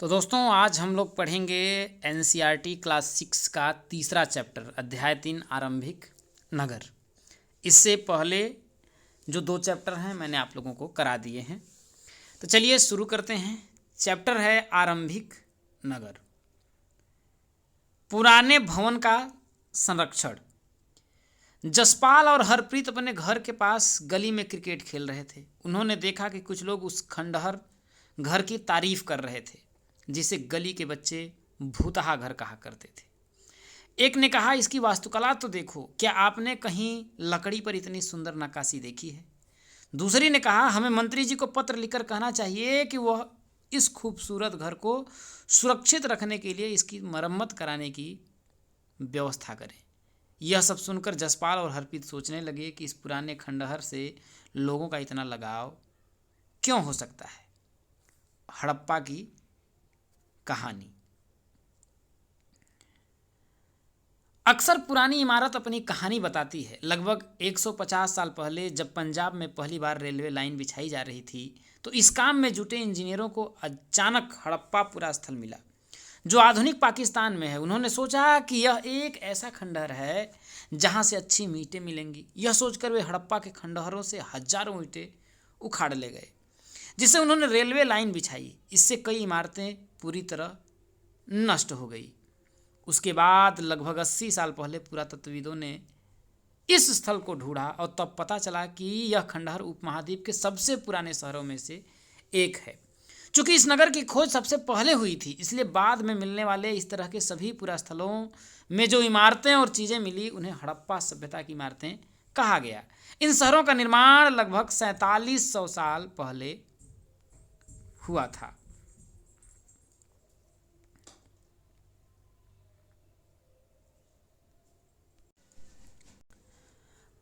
तो दोस्तों आज हम लोग पढ़ेंगे एनसीईआरटी क्लास 6 का तीसरा चैप्टर अध्याय 3 आरंभिक नगर। इससे पहले जो 2 चैप्टर हैं मैंने आप लोगों को करा दिए हैं। तो चलिए शुरू करते हैं। चैप्टर है आरंभिक नगर। पुराने भवन का संरक्षण। जसपाल और हरप्रीत अपने घर के पास गली में क्रिकेट खेल रहे थे। उन्होंने देखा कि कुछ लोग उस खंडहर घर की तारीफ कर रहे थे जिसे गली के बच्चे भूतहा घर कहा करते थे। एक ने कहा, इसकी वास्तुकला तो देखो, क्या आपने कहीं लकड़ी पर इतनी सुंदर नक्काशी देखी है? दूसरी ने कहा, हमें मंत्री जी को पत्र लिखकर कहना चाहिए कि वह इस खूबसूरत घर को सुरक्षित रखने के लिए इसकी मरम्मत कराने की व्यवस्था करें। यह सब सुनकर जसपाल और हरप्रीत सोचने लगे कि इस पुराने खंडहर से लोगों का इतना लगाव क्यों हो सकता है। हड़प्पा की कहानी। अक्सर पुरानी इमारत अपनी कहानी बताती है। लगभग 150 साल पहले जब पंजाब में पहली बार रेलवे लाइन बिछाई जा रही थी तो इस काम में जुटे इंजीनियरों को अचानक हड़प्पा पूरा स्थल मिला जो आधुनिक पाकिस्तान में है। उन्होंने सोचा कि यह एक ऐसा खंडहर है जहां से अच्छी ईंटें मिलेंगी। यह सोचकर वे हड़प्पा के खंडहरों से हजारों ईंटें उखाड़ ले गए, जिससे उन्होंने रेलवे लाइन बिछाई। इससे कई इमारतें पूरी तरह नष्ट हो गई। उसके बाद लगभग 80 साल पहले पुरातत्वविदों ने इस स्थल को ढूंढा और तब पता चला कि यह खंडहर उपमहाद्वीप के सबसे पुराने शहरों में से एक है। चूंकि इस नगर की खोज सबसे पहले हुई थी, इसलिए बाद में मिलने वाले इस तरह के सभी पुरास्थलों में जो इमारतें और चीज़ें मिली उन्हें हड़प्पा सभ्यता की इमारतें कहा गया। इन शहरों का निर्माण लगभग 4700 साल पहले हुआ था।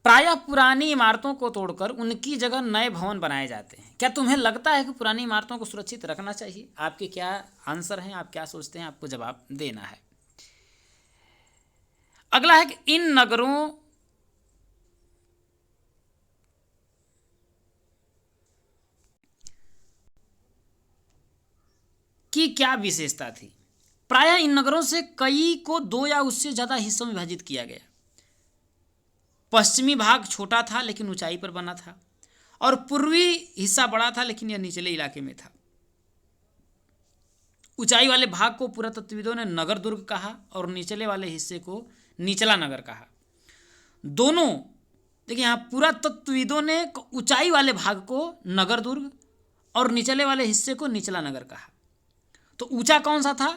प्रायः पुरानी इमारतों को तोड़कर उनकी जगह नए भवन बनाए जाते हैं। क्या तुम्हें लगता है कि पुरानी इमारतों को सुरक्षित रखना चाहिए? आपके क्या आंसर हैं? आप क्या सोचते हैं? आपको जवाब देना है। अगला है कि इन नगरों की क्या विशेषता थी? प्रायः इन नगरों से कई को 2 या उससे ज़्यादा हिस्सों में विभाजित किया गया। पश्चिमी भाग छोटा था लेकिन ऊंचाई पर बना था और पूर्वी हिस्सा बड़ा था लेकिन यह निचले इलाके में था। ऊंचाई वाले भाग को पुरातत्वविदों ने नगर दुर्ग कहा और निचले वाले हिस्से को निचला नगर कहा। दोनों देखिए, यहाँ पुरातत्वविदों ने ऊंचाई वाले भाग को नगर दुर्ग और निचले वाले हिस्से को निचला नगर कहा। तो ऊंचा कौन सा था?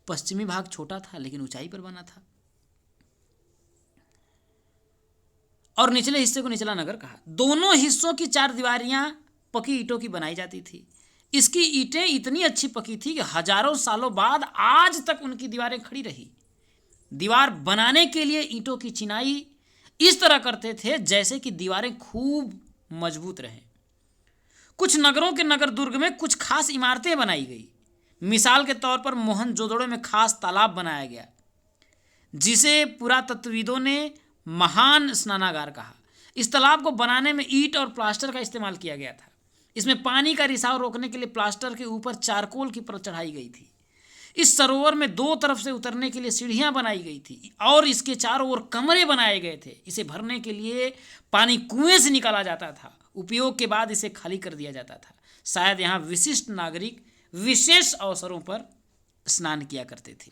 पश्चिमी भाग छोटा था लेकिन ऊंचाई पर बना था और निचले हिस्से को निचला नगर कहा। दोनों हिस्सों की 4 दीवारियां पकी ईंटों की बनाई जाती थी। इसकी ईंटें इतनी अच्छी पकी थी कि हजारों सालों बाद आज तक उनकी दीवारें खड़ी रही। दीवार बनाने के लिए ईंटों की चिनाई इस तरह करते थे जैसे कि दीवारें खूब मजबूत रहें। कुछ नगरों के नगर दुर्ग में कुछ खास इमारतें बनाई गई। मिसाल के तौर पर मोहनजोदड़ो में खास तालाब बनाया गया जिसे पुरातत्वविदों ने महान स्नानागार कहा। इस तालाब को बनाने में ईंट और प्लास्टर का इस्तेमाल किया गया था। इसमें पानी का रिसाव रोकने के लिए प्लास्टर के ऊपर चारकोल की परत चढ़ाई गई थी। इस सरोवर में 2 तरफ से उतरने के लिए सीढ़ियां बनाई गई थी और इसके चारों ओर कमरे बनाए गए थे। इसे भरने के लिए पानी कुएं से निकाला जाता था। उपयोग के बाद इसे खाली कर दिया जाता था। शायद यहाँ विशिष्ट नागरिक विशेष अवसरों पर स्नान किया करते थे।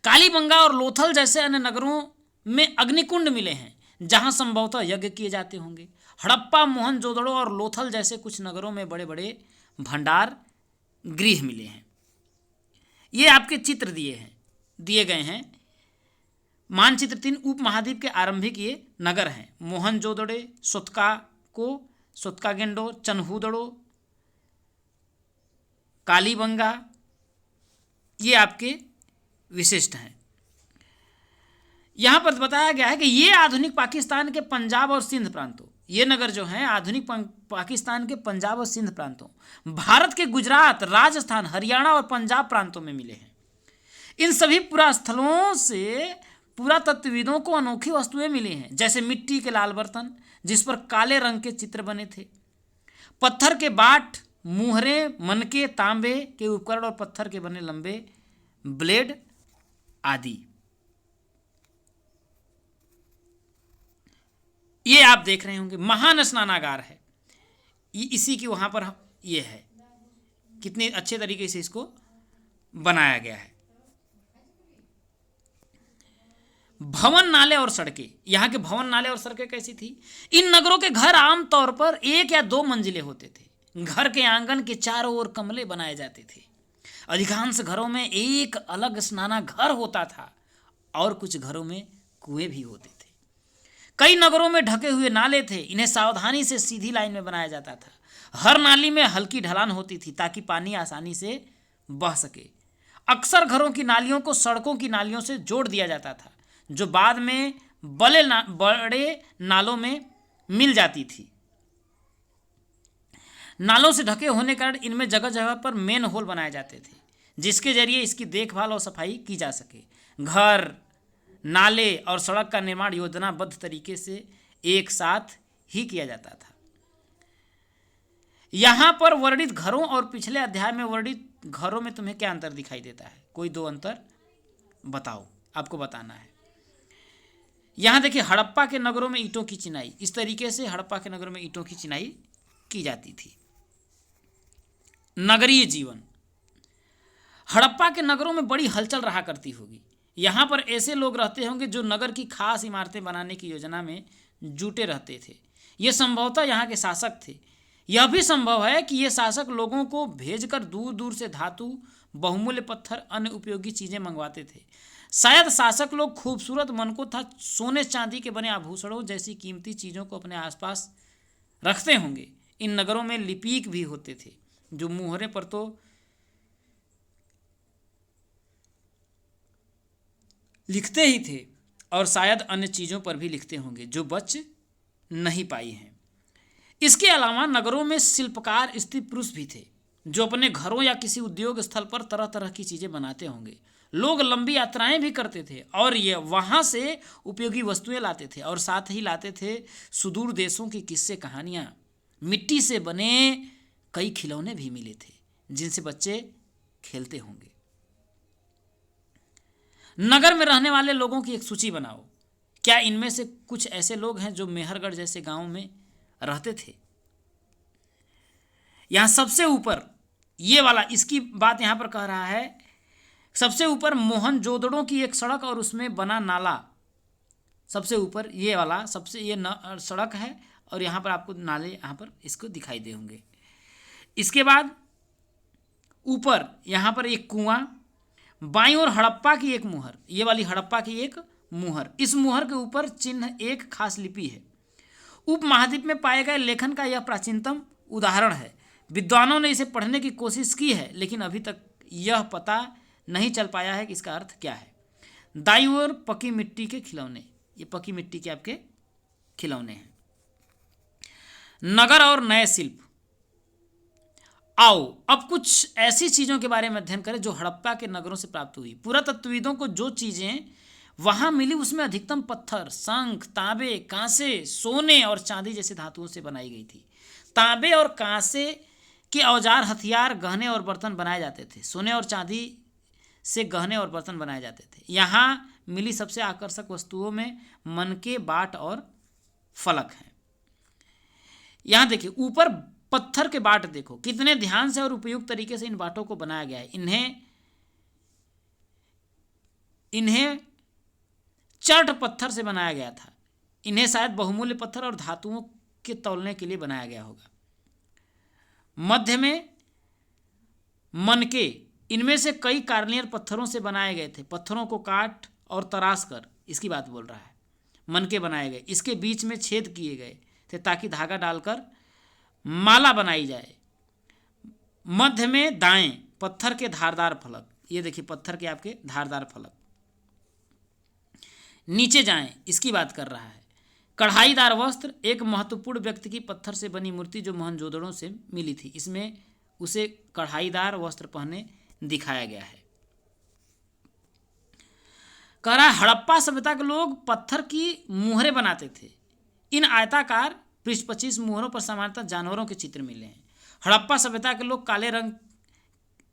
कालीबंगा और लोथल जैसे अन्य नगरों में अग्निकुंड मिले हैं जहां संभवतः यज्ञ किए जाते होंगे। हड़प्पा, मोहनजोदड़ो और लोथल जैसे कुछ नगरों में बड़े बड़े भंडार गृह मिले हैं। ये आपके चित्र दिए गए हैं। मानचित्र 3 उपमहाद्वीप के आरंभिक ये नगर हैं। मोहनजोदड़ो, सोत्कागेंडो, चन्हूदड़ो, कालीबंगा, ये आपके विशिष्ट हैं। यहाँ पर बताया गया है कि ये आधुनिक पाकिस्तान के पंजाब और सिंध प्रांतों, ये नगर जो हैं आधुनिक पाकिस्तान के पंजाब और सिंध प्रांतों, भारत के गुजरात, राजस्थान, हरियाणा और पंजाब प्रांतों में मिले हैं। इन सभी पुरास्थलों से पुरातत्वविदों को अनोखी वस्तुएं मिली हैं, जैसे मिट्टी के लाल बर्तन जिस पर काले रंग के चित्र बने थे, पत्थर के बाट मुहरे, मनके, तांबे के उपकरण और पत्थर के बने लंबे ब्लेड आदि। ये आप देख रहे होंगे महान स्नानागार है, इसी की वहां पर ये है, कितने अच्छे तरीके से इसको बनाया गया है। भवन, नाले और सड़कें, यहाँ के भवन, नाले और सड़कें कैसी थी? इन नगरों के घर आमतौर पर 1 या 2 मंजिले होते थे। घर के आंगन के चारों ओर कमरे बनाए जाते थे। अधिकांश घरों में एक अलग स्नानाघर होता था और कुछ घरों में कुएं भी होते थे। कई नगरों में ढके हुए नाले थे, इन्हें सावधानी से सीधी लाइन में बनाया जाता था। हर नाली में हल्की ढलान होती थी ताकि पानी आसानी से बह सके। अक्सर घरों की नालियों को सड़कों की नालियों से जोड़ दिया जाता था, जो बाद में बड़े नालों में मिल जाती थी। नालों से ढके होने के कारण इनमें जगह जगह पर मेन होल बनाए जाते थे, जिसके जरिए इसकी देखभाल और सफाई की जा सके। घर, नाले और सड़क का निर्माण योजनाबद्ध तरीके से एक साथ ही किया जाता था। यहां पर वर्णित घरों और पिछले अध्याय में वर्णित घरों में तुम्हें क्या अंतर दिखाई देता है? कोई 2 अंतर बताओ, आपको बताना है। यहां देखिए, हड़प्पा के नगरों में ईंटों की चिनाई, इस तरीके से हड़प्पा के नगरों में ईंटों की चिनाई की जाती थी। नगरीय जीवन, हड़प्पा के नगरों में बड़ी हलचल रहा करती होगी। यहाँ पर ऐसे लोग रहते होंगे जो नगर की खास इमारतें बनाने की योजना में जुटे रहते थे। ये संभवतः यहाँ के शासक थे। यह भी संभव है कि ये शासक लोगों को भेजकर दूर दूर से धातु, बहुमूल्य पत्थर, अन्य उपयोगी चीज़ें मंगवाते थे। शायद शासक लोग खूबसूरत मनकों तथा सोने चांदी के बने आभूषणों जैसी कीमती चीज़ों को अपने आसपास रखते होंगे। इन नगरों में लिपिक भी होते थे, जो मुहरे पर तो लिखते ही थे और शायद अन्य चीज़ों पर भी लिखते होंगे जो बच नहीं पाई हैं। इसके अलावा नगरों में शिल्पकार स्त्री पुरुष भी थे, जो अपने घरों या किसी उद्योग स्थल पर तरह तरह की चीज़ें बनाते होंगे। लोग लंबी यात्राएं भी करते थे और ये वहाँ से उपयोगी वस्तुएं लाते थे और साथ ही लाते थे सुदूर देशों की किस्से कहानियाँ। मिट्टी से बने कई खिलौने भी मिले थे जिनसे बच्चे खेलते होंगे। नगर में रहने वाले लोगों की एक सूची बनाओ। क्या इनमें से कुछ ऐसे लोग हैं जो मेहरगढ़ जैसे गांव में रहते थे? यहां सबसे ऊपर ये वाला, इसकी बात यहां पर कह रहा है, सबसे ऊपर मोहनजोदड़ो की एक सड़क और उसमें बना नाला, सबसे ऊपर ये वाला सबसे ये सड़क है और यहाँ पर आपको नाले यहाँ पर इसको दिखाई दे होंगे। इसके बाद ऊपर यहाँ पर एक कुआं, बाईं ओर हड़प्पा की एक मुहर, ये वाली हड़प्पा की एक मुहर, इस मुहर के ऊपर चिन्ह एक खास लिपि है। उपमहाद्वीप में पाए गए लेखन का यह प्राचीनतम उदाहरण है। विद्वानों ने इसे पढ़ने की कोशिश की है, लेकिन अभी तक यह पता नहीं चल पाया है कि इसका अर्थ क्या है। दाईं ओर पकी मिट्टी के खिलौने, ये पकी मिट्टी के आपके खिलौने हैं। नगर और नए शिल्प। आओ अब कुछ ऐसी चीज़ों के बारे में अध्ययन करें जो हड़प्पा के नगरों से प्राप्त हुई। पुरातत्वविदों को जो चीज़ें वहाँ मिली उसमें अधिकतम पत्थर, शंख, तांबे, कांसे, सोने और चांदी जैसी धातुओं से बनाई गई थी। तांबे और कांसे के औजार, हथियार, गहने और बर्तन बनाए जाते थे। सोने और चांदी से गहने और बर्तन बनाए जाते थे। यहाँ मिली सबसे आकर्षक वस्तुओं में मनके, बाट और फलक हैं। यहाँ देखिए ऊपर पत्थर के बाट देखो, कितने ध्यान से और उपयुक्त तरीके से इन बाटों को बनाया गया है। इन्हें चर्ट पत्थर से बनाया गया था। इन्हें शायद बहुमूल्य पत्थर और धातुओं के तौलने के लिए बनाया गया होगा। मध्य में मनके, इनमें से कई कार्नियर पत्थरों से बनाए गए थे। पत्थरों को काट और तराश कर, इसकी बात बोल रहा है, मनके बनाए गए। इसके बीच में छेद किए गए थे ताकि धागा डालकर माला बनाई जाए। मध्य में दाएं पत्थर के धारदार फलक, ये देखिए पत्थर के आपके धारदार फलक। नीचे जाएं, इसकी बात कर रहा है। कढ़ाईदार वस्त्र, एक महत्वपूर्ण व्यक्ति की पत्थर से बनी मूर्ति जो मोहनजोदड़ो से मिली थी, इसमें उसे कढ़ाईदार वस्त्र पहने दिखाया गया है। कह रहा है हड़प्पा सभ्यता के लोग पत्थर की मुहरें बनाते थे। इन आयताकार पृष्ठ 25 मुहरों पर सामान्यतः जानवरों के चित्र मिले हैं। हड़प्पा सभ्यता के लोग काले रंग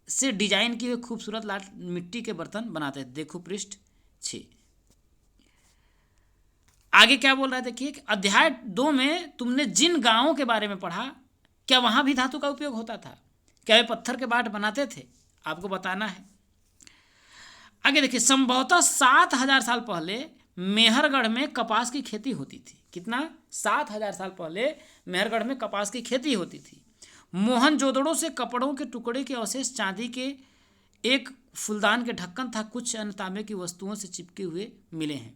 से डिजाइन किए हुए खूबसूरत लाल मिट्टी के बर्तन बनाते थे। देखो पृष्ठ 6। आगे क्या बोल रहा है देखिए कि अध्याय 2 में तुमने जिन गांवों के बारे में पढ़ा, क्या वहां भी धातु का उपयोग होता था? क्या वे पत्थर के बाट बनाते थे? आपको बताना है। आगे देखिए, संभवतः 7,000 साल पहले मेहरगढ़ में कपास की खेती होती थी। कितना? 7,000 साल पहले मेहरगढ़ में कपास की खेती होती थी। मोहनजोदड़ो से कपड़ों के टुकड़े के अवशेष, चांदी के एक फूलदान के ढक्कन था, कुछ अन्य तांबे की वस्तुओं से चिपके हुए मिले हैं।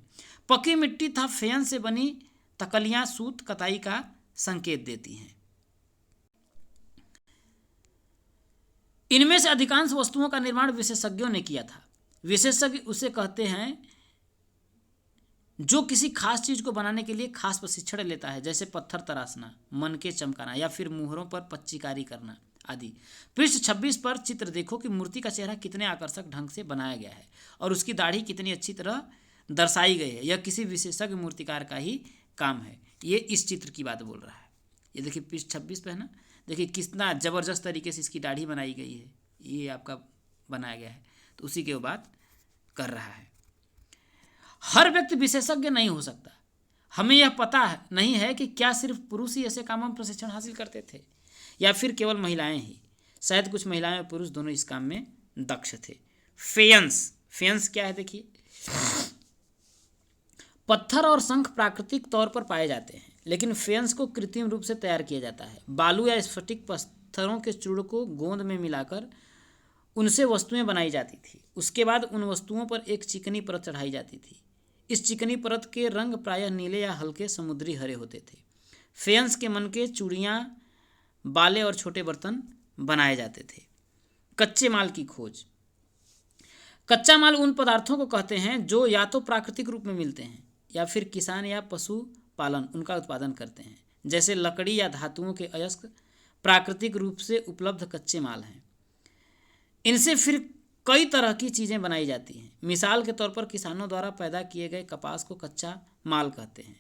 पकी मिट्टी था, फेयन से बनी तकलियां सूत कताई का संकेत देती हैं। इनमें से अधिकांश वस्तुओं का निर्माण विशेषज्ञों ने किया था। विशेषज्ञ उसे कहते हैं जो किसी खास चीज को बनाने के लिए खास प्रशिक्षण लेता है, जैसे पत्थर तराशना, मनके चमकाना या फिर मुहरों पर पच्चीकारी करना आदि। पृष्ठ 26 पर चित्र देखो कि मूर्ति का चेहरा कितने आकर्षक ढंग से बनाया गया है और उसकी दाढ़ी कितनी अच्छी तरह दर्शाई गई है। यह किसी विशेषज्ञ मूर्तिकार का ही काम है। ये इस चित्र की बात बोल रहा है। ये देखिए पृष्ठ 26 पे है ना, देखिए कितना ज़बरदस्त तरीके से इसकी दाढ़ी बनाई गई है, ये आपका बनाया गया है। तो उसी की बात कर रहा है। हर व्यक्ति विशेषज्ञ नहीं हो सकता। हमें यह पता नहीं है कि क्या सिर्फ पुरुष ही ऐसे कामों में प्रशिक्षण हासिल करते थे या फिर केवल महिलाएं ही। शायद कुछ महिलाएं और पुरुष दोनों इस काम में दक्ष थे। फेयंस क्या है देखिए, पत्थर और शंख प्राकृतिक तौर पर पाए जाते हैं, लेकिन फेयंस को कृत्रिम रूप से तैयार किया जाता है। बालू या स्फटिक पत्थरों के चूर्ण को गोंद में मिलाकर उनसे वस्तुएं बनाई जाती थी। उसके बाद उन वस्तुओं पर एक चिकनी परत चढ़ाई जाती थी। इस चिकनी परत के रंग प्रायः नीले या हल्के समुद्री हरे होते थे। फेयंस के मन के चूड़ियाँ, बाले और छोटे बर्तन बनाए जाते थे। कच्चे माल की खोज। कच्चा माल उन पदार्थों को कहते हैं जो या तो प्राकृतिक रूप में मिलते हैं या फिर किसान या पशु पालन उनका उत्पादन करते हैं, जैसे लकड़ी या धातुओं के अयस्क प्राकृतिक रूप से उपलब्ध कच्चे माल हैं। इनसे फिर कई तरह की चीज़ें बनाई जाती हैं। मिसाल के तौर पर किसानों द्वारा पैदा किए गए कपास को कच्चा माल कहते हैं,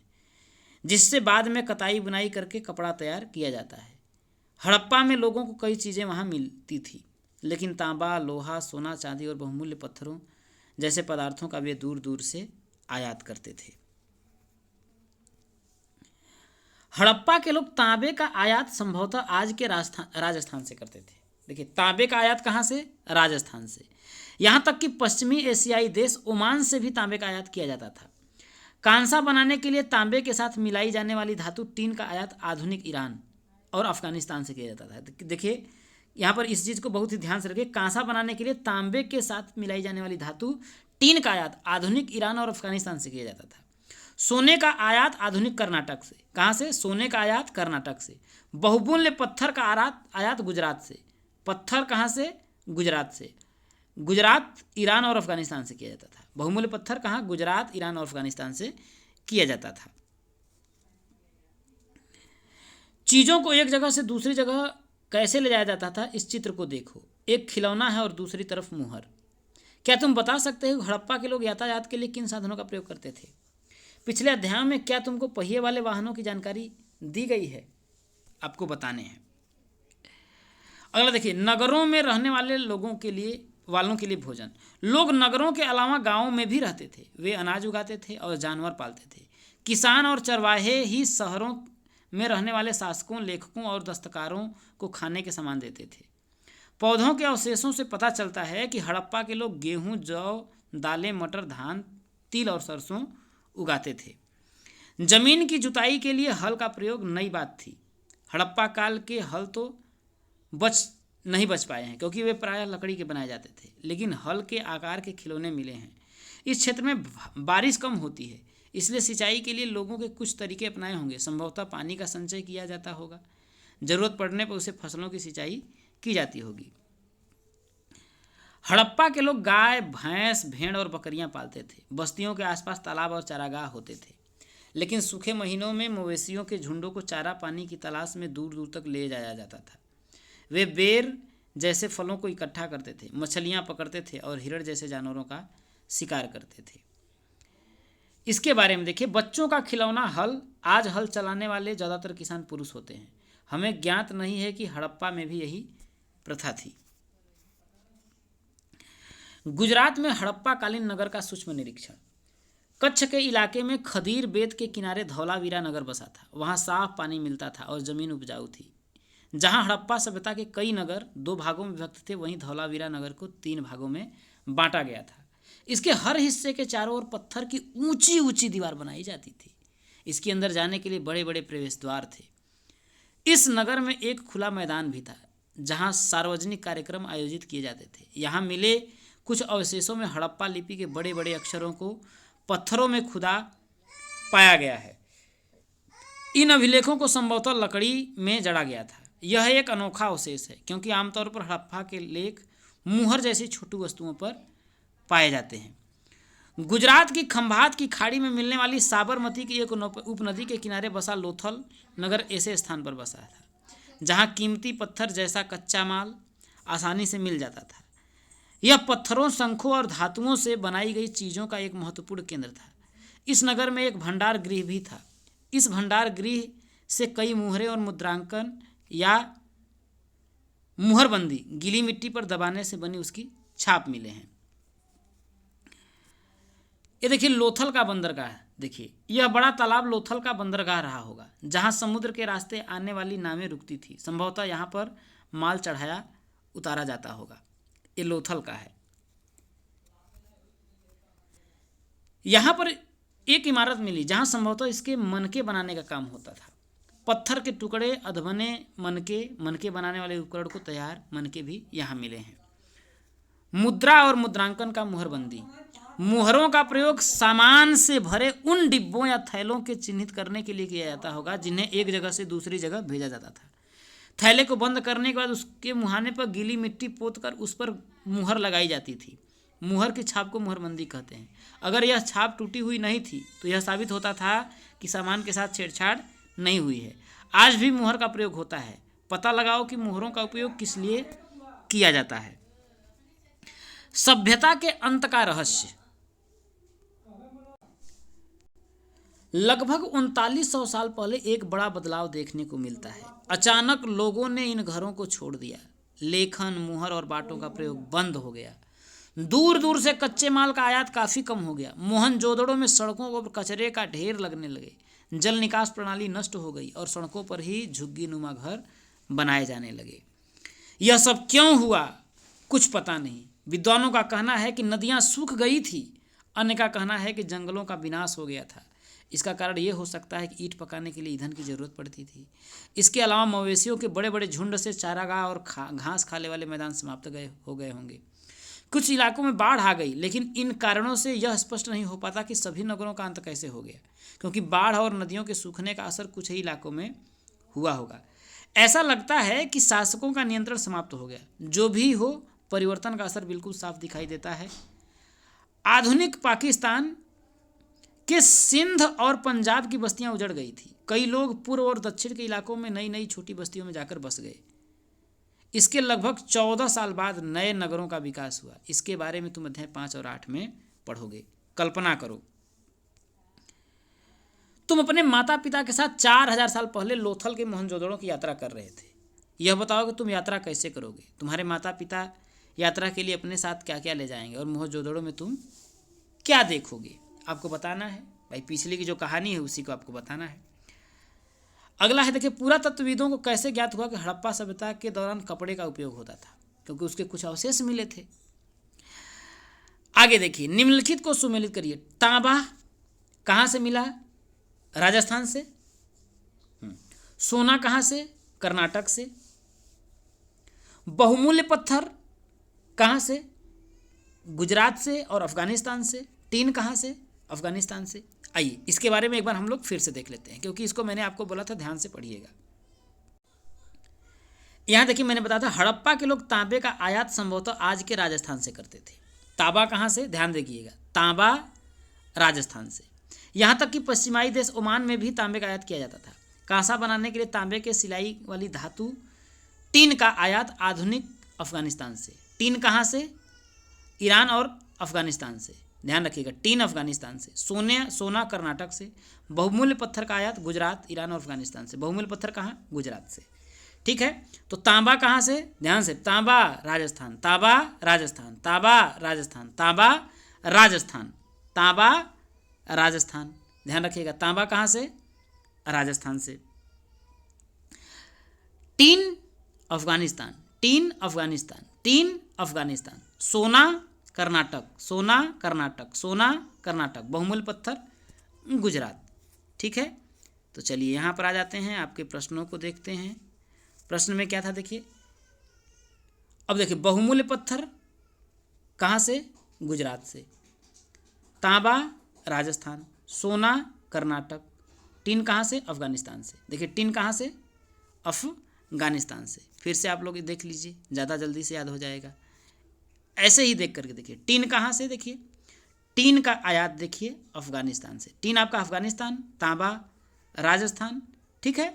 जिससे बाद में कताई बुनाई करके कपड़ा तैयार किया जाता है। हड़प्पा में लोगों को कई चीज़ें वहाँ मिलती थी, लेकिन तांबा, लोहा, सोना, चांदी और बहुमूल्य पत्थरों जैसे पदार्थों का वे दूर दूर से आयात करते थे। हड़प्पा के लोग तांबे का आयात संभवतः आज के राजस्थान से करते थे। देखिए तांबे का आयात कहाँ से? राजस्थान से। यहाँ तक कि पश्चिमी एशियाई देश ओमान से भी तांबे का आयात किया जाता था। कांसा बनाने के लिए तांबे के साथ मिलाई जाने वाली धातु टीन का आयात आधुनिक ईरान और अफगानिस्तान से किया जाता था। देखिए यहाँ पर इस चीज़ को बहुत ही ध्यान से रखिए। कांसा बनाने के लिए तांबे के साथ मिलाई जाने वाली धातु टीन का आयात आधुनिक ईरान और अफगानिस्तान से किया जाता था। सोने का आयात आधुनिक कर्नाटक से। कहाँ से? सोने का आयात कर्नाटक से। बहुमूल्य पत्थर का आयात गुजरात से। पत्थर कहाँ से? गुजरात से। गुजरात, ईरान और अफगानिस्तान से किया जाता था। बहुमूल्य पत्थर कहाँ? गुजरात, ईरान और अफगानिस्तान से किया जाता था। चीज़ों को एक जगह से दूसरी जगह कैसे ले जाया जाता था, इस चित्र को देखो। एक खिलौना है और दूसरी तरफ मुहर। क्या तुम बता सकते हो हड़प्पा के लोग यातायात के लिए किन साधनों का प्रयोग करते थे? पिछले अध्याय में क्या तुमको पहिए वाले वाहनों की जानकारी दी गई है? आपको बताने हैं। अगला देखिए, नगरों में रहने वाले लोगों के लिए भोजन। लोग नगरों के अलावा गांवों में भी रहते थे। वे अनाज उगाते थे और जानवर पालते थे। किसान और चरवाहे ही शहरों में रहने वाले शासकों, लेखकों और दस्तकारों को खाने के सामान देते थे। पौधों के अवशेषों से पता चलता है कि हड़प्पा के लोग गेहूं, जौ, दालें, मटर, धान, तिल और सरसों उगाते थे। जमीन की जुताई के लिए हल का प्रयोग नई बात थी। हड़प्पा काल के हल तो नहीं बच पाए हैं, क्योंकि वे प्रायः लकड़ी के बनाए जाते थे, लेकिन हल के आकार के खिलौने मिले हैं। इस क्षेत्र में बारिश कम होती है, इसलिए सिंचाई के लिए लोगों के कुछ तरीके अपनाए होंगे। संभवतः पानी का संचय किया जाता होगा। जरूरत पड़ने पर उसे फसलों की सिंचाई की जाती होगी। हड़प्पा के लोग गाय, भैंस, भेड़ और बकरियां पालते थे। बस्तियों के आसपास तालाब और चारागाह होते थे, लेकिन सूखे महीनों में मवेशियों के झुंडों को चारा पानी की तलाश में दूर दूर तक ले जाया जाता था। वे बेर जैसे फलों को इकट्ठा करते थे, मछलियां पकड़ते थे और हिरण जैसे जानवरों का शिकार करते थे। इसके बारे में देखिए, बच्चों का खिलौना हल। आज हल चलाने वाले ज़्यादातर किसान पुरुष होते हैं। हमें ज्ञात नहीं है कि हड़प्पा में भी यही प्रथा थी। गुजरात में हड़प्पा कालीन नगर का सूक्ष्म निरीक्षण। कच्छ के इलाके में खदीर बेत के किनारे धौलावीरा नगर बसा था। वहाँ साफ पानी मिलता था और ज़मीन उपजाऊ थी। जहाँ हड़प्पा सभ्यता के कई नगर 2 भागों में विभक्त थे, वहीं धौलावीरा नगर को 3 भागों में बांटा गया था। इसके हर हिस्से के चारों ओर पत्थर की ऊंची ऊंची दीवार बनाई जाती थी। इसके अंदर जाने के लिए बड़े बड़े प्रवेश द्वार थे। इस नगर में एक खुला मैदान भी था जहाँ सार्वजनिक कार्यक्रम आयोजित किए जाते थे। यहाँ मिले कुछ अवशेषों में हड़प्पा लिपि के बड़े बड़े अक्षरों को पत्थरों में खुदा पाया गया है। इन अभिलेखों को संभवतः लकड़ी में जड़ा गया था। यह एक अनोखा अवशेष है क्योंकि आमतौर पर हड़प्पा के लेख मुहर जैसी छोटी वस्तुओं पर पाए जाते हैं। गुजरात की खंभात की खाड़ी में मिलने वाली साबरमती की एक उपनदी के किनारे बसा लोथल नगर ऐसे स्थान पर बसा था जहाँ कीमती पत्थर जैसा कच्चा माल आसानी से मिल जाता था। यह पत्थरों, शंखों और धातुओं से बनाई गई चीज़ों का एक महत्वपूर्ण केंद्र था। इस नगर में एक भंडार गृह भी था। इस भंडार गृह से कई मुहरें और मुद्रांकन या मुहरबंदी गीली मिट्टी पर दबाने से बनी उसकी छाप मिले हैं। ये देखिए लोथल का बंदरगाह। देखिए यह बड़ा तालाब लोथल का बंदरगाह रहा होगा जहाँ समुद्र के रास्ते आने वाली नावें रुकती थी। संभवतः यहाँ पर माल चढ़ाया उतारा जाता होगा। ये लोथल का है। यहाँ पर एक इमारत मिली जहाँ संभवतः इसके मनके बनाने का काम होता था। पत्थर के टुकड़े, अधबने मनके बनाने वाले उपकरण को तैयार मनके भी यहाँ मिले हैं। मुद्रा और मुद्रांकन का मुहरबंदी। मुहरों का प्रयोग सामान से भरे उन डिब्बों या थैलों के चिन्हित करने के लिए किया जाता होगा जिन्हें एक जगह से दूसरी जगह भेजा जाता था। थैले को बंद करने के बाद उसके मुहाने पर गीली मिट्टी पोतकर उस पर मुहर लगाई जाती थी। मुहर की छाप को मुहरबंदी कहते हैं। अगर यह छाप टूटी हुई नहीं थी तो यह साबित होता था कि सामान के साथ छेड़छाड़ नहीं हुई है। आज भी मुहर का प्रयोग होता है। पता लगाओ कि मुहरों का उपयोग किस लिए किया जाता है। सभ्यता के अंत का रहस्य। लगभग 3900 साल पहले एक बड़ा बदलाव देखने को मिलता है। अचानक लोगों ने इन घरों को छोड़ दिया। लेखन, मुहर और बाटों का प्रयोग बंद हो गया। दूर दूर से कच्चे माल का आयात काफ़ी कम हो गया। मोहनजोदड़ो में सड़कों पर कचरे का ढेर लगने लगे। जल निकास प्रणाली नष्ट हो गई और सड़कों पर ही झुग्गी नुमा घर बनाए जाने लगे। यह सब क्यों हुआ कुछ पता नहीं। विद्वानों का कहना है कि नदियाँ सूख गई थी। अन्य का कहना है कि जंगलों का विनाश हो गया था। इसका कारण ये हो सकता है कि ईंट पकाने के लिए ईंधन की ज़रूरत पड़ती थी। इसके अलावा मवेशियों के बड़े बड़े झुंड से चारागाह और घास खाने वाले मैदान समाप्त हो गए होंगे। कुछ इलाकों में बाढ़ आ गई, लेकिन इन कारणों से यह स्पष्ट नहीं हो पाता कि सभी नगरों का अंत कैसे हो गया, क्योंकि बाढ़ और नदियों के सूखने का असर कुछ ही इलाकों में हुआ होगा। ऐसा लगता है कि शासकों का नियंत्रण समाप्त हो गया। जो भी हो, परिवर्तन का असर बिल्कुल साफ दिखाई देता है। आधुनिक पाकिस्तान के सिंध और पंजाब की बस्तियां उजड़ गई थी। कई लोग पूर्व और दक्षिण के इलाकों में नई नई छोटी बस्तियों में जाकर बस गए। इसके लगभग 14 साल बाद नए नगरों का विकास हुआ। इसके बारे में तुम अध्याय 5 और 8 में पढ़ोगे। कल्पना करो, तुम अपने माता पिता के साथ 4000 साल पहले लोथल के मोहनजोदड़ो की यात्रा कर रहे थे। यह बताओ कि तुम यात्रा कैसे करोगे। तुम्हारे माता पिता यात्रा के लिए अपने साथ क्या क्या ले जाएंगे और मोहनजोदड़ो में तुम क्या देखोगे, आपको बताना है। भाई पिछली की जो कहानी है उसी को आपको बताना है। अगला है, देखिए पुरातत्वविदों को कैसे ज्ञात हुआ कि हड़प्पा सभ्यता के दौरान कपड़े का उपयोग होता था, क्योंकि उसके कुछ अवशेष मिले थे। आगे देखिए, निम्नलिखित को सुमेलित करिए। तांबा कहाँ से मिला? राजस्थान से। सोना कहाँ से? कर्नाटक से। बहुमूल्य पत्थर कहाँ से? गुजरात से और अफगानिस्तान से। टीन कहाँ से? अफगानिस्तान से। आइए इसके बारे में एक बार हम लोग फिर से देख लेते हैं, क्योंकि इसको मैंने आपको बोला था ध्यान से पढ़िएगा। यहाँ देखिए मैंने बताया था हड़प्पा के लोग तांबे का आयात संभवतः आज के राजस्थान से करते थे। तांबा कहाँ से? ध्यान देखिएगा, तांबा राजस्थान से। यहाँ तक कि पश्चिमाई देश ओमान में भी तांबे का आयात किया जाता था। कांसा बनाने के लिए तांबे के सिलाई वाली धातु टीन का आयात आधुनिक अफगानिस्तान से। टीन कहाँ से? ईरान और अफगानिस्तान से। ध्यान रखिएगा, टीन अफगानिस्तान से। सोना कर्नाटक से। बहुमूल्य पत्थर का आयात गुजरात, ईरान और अफगानिस्तान से। बहुमूल्य पत्थर कहाँ? गुजरात से। ठीक है। तो तांबा कहाँ से, ध्यान से, तांबा राजस्थान, तांबा राजस्थान, तांबा राजस्थान, तांबा राजस्थान, तांबा राजस्थान, ध्यान रखिएगा, तांबा कहाँ से, राजस्थान से। Tin Afghanistan, tin Afghanistan, tin Afghanistan. सोना कर्नाटक, सोना कर्नाटक, सोना कर्नाटक। बहुमूल्य पत्थर गुजरात, ठीक है। तो चलिए यहाँ पर आ जाते हैं, आपके प्रश्नों को देखते हैं। प्रश्न में क्या था देखिए, अब देखिए बहुमूल्य पत्थर कहाँ से, गुजरात से, तांबा राजस्थान, सोना कर्नाटक, टीन कहाँ से, अफगानिस्तान से। देखिए टीन कहाँ से, अफगानिस्तान से। फिर से आप लोग देख लीजिए, ज़्यादा जल्दी से याद हो जाएगा। ऐसे ही देख करके देखिए, टीन कहाँ से, देखिए टीन का आयात देखिए अफगानिस्तान से, टीन आपका अफगानिस्तान, तांबा राजस्थान, ठीक है।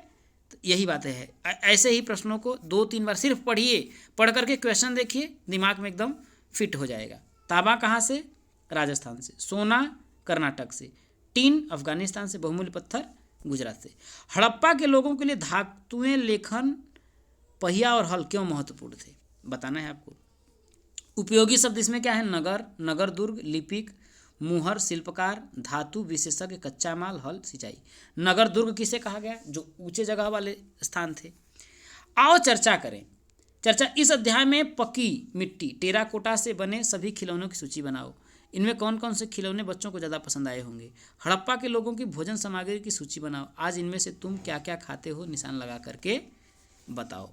तो यही बातें है। ऐसे ही प्रश्नों को 2-3 बार सिर्फ पढ़िए, पढ़ करके क्वेश्चन देखिए, दिमाग में एकदम फिट हो जाएगा। तांबा कहाँ से, राजस्थान से, सोना कर्नाटक से, टीन अफगानिस्तान से, बहुमूल्य पत्थर गुजरात से। हड़प्पा के लोगों के लिए धातुएं, लेखन, पहिया और हल क्यों महत्वपूर्ण थे, बताना है आपको। उपयोगी शब्द इसमें क्या है, नगर, नगर दुर्ग, लिपिक, मुहर, शिल्पकार, धातु विशेषज्ञ, कच्चा माल, हल, सिंचाई। नगर दुर्ग किसे कहा गया, जो ऊंचे जगह वाले स्थान थे। आओ चर्चा करें। चर्चा, इस अध्याय में पकी मिट्टी, टेराकोटा से बने सभी खिलौनों की सूची बनाओ। इनमें कौन कौन से खिलौने बच्चों को ज़्यादा पसंद आए होंगे। हड़प्पा के लोगों की भोजन सामग्री की सूची बनाओ। आज इनमें से तुम क्या क्या खाते हो, निशान लगा करके बताओ।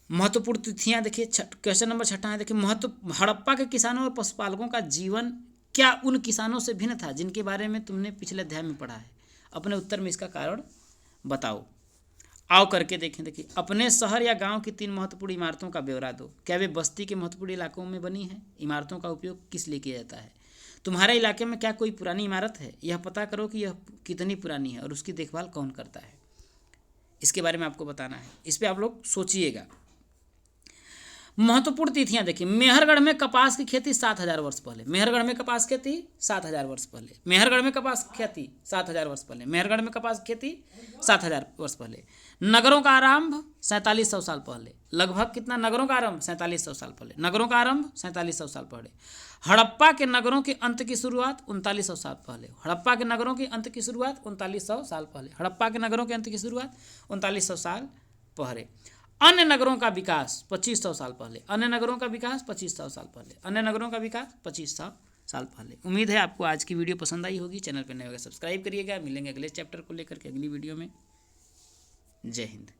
महत्वपूर्ण तिथियां देखिए, क्वेश्चन नंबर 6 है, देखिए हड़प्पा के किसानों और पशुपालकों का जीवन क्या उन किसानों से भिन्न था जिनके बारे में तुमने पिछले अध्याय में पढ़ा है। अपने उत्तर में इसका कारण बताओ। आओ करके देखें। देखिए, अपने शहर या गांव की 3 महत्वपूर्ण इमारतों का ब्यौरा दो। क्या वे बस्ती के महत्वपूर्ण इलाकों में बनी हैं। इमारतों का उपयोग किस लिए किया जाता है। तुम्हारे इलाके में क्या कोई पुरानी इमारत है, यह पता करो कि यह कितनी पुरानी है और उसकी देखभाल कौन करता है। इसके बारे में आपको बताना है, इस पर आप लोग सोचिएगा। महत्वपूर्ण तिथियां देखिए, मेहरगढ़ में कपास की खेती 7000 वर्ष पहले, मेहरगढ़ में कपास खेती 7000 वर्ष पहले, मेहरगढ़ में कपास खेती 7000 वर्ष पहले, मेहरगढ़ में कपास खेती 7000 वर्ष पहले। नगरों का आरंभ 4700 साल पहले, लगभग कितना, नगरों का आरंभ 4700 साल पहले, नगरों का आरंभ 4700 साल पहले। हड़प्पा के नगरों के अंत की शुरुआत 3900 साल पहले, हड़प्पा के नगरों के अंत की शुरुआत 3900 साल पहले, हड़प्पा के नगरों के अंत की शुरुआत 3900 साल पहले। अन्य नगरों का विकास 2500 साल पहले, अन्य नगरों का विकास 2500 साल पहले, अन्य नगरों का विकास 2500 साल पहले। उम्मीद है आपको आज की वीडियो पसंद आई होगी। चैनल पर नए होगा सब्सक्राइब करिएगा। मिलेंगे अगले चैप्टर को लेकर के अगली वीडियो में। जय हिंद।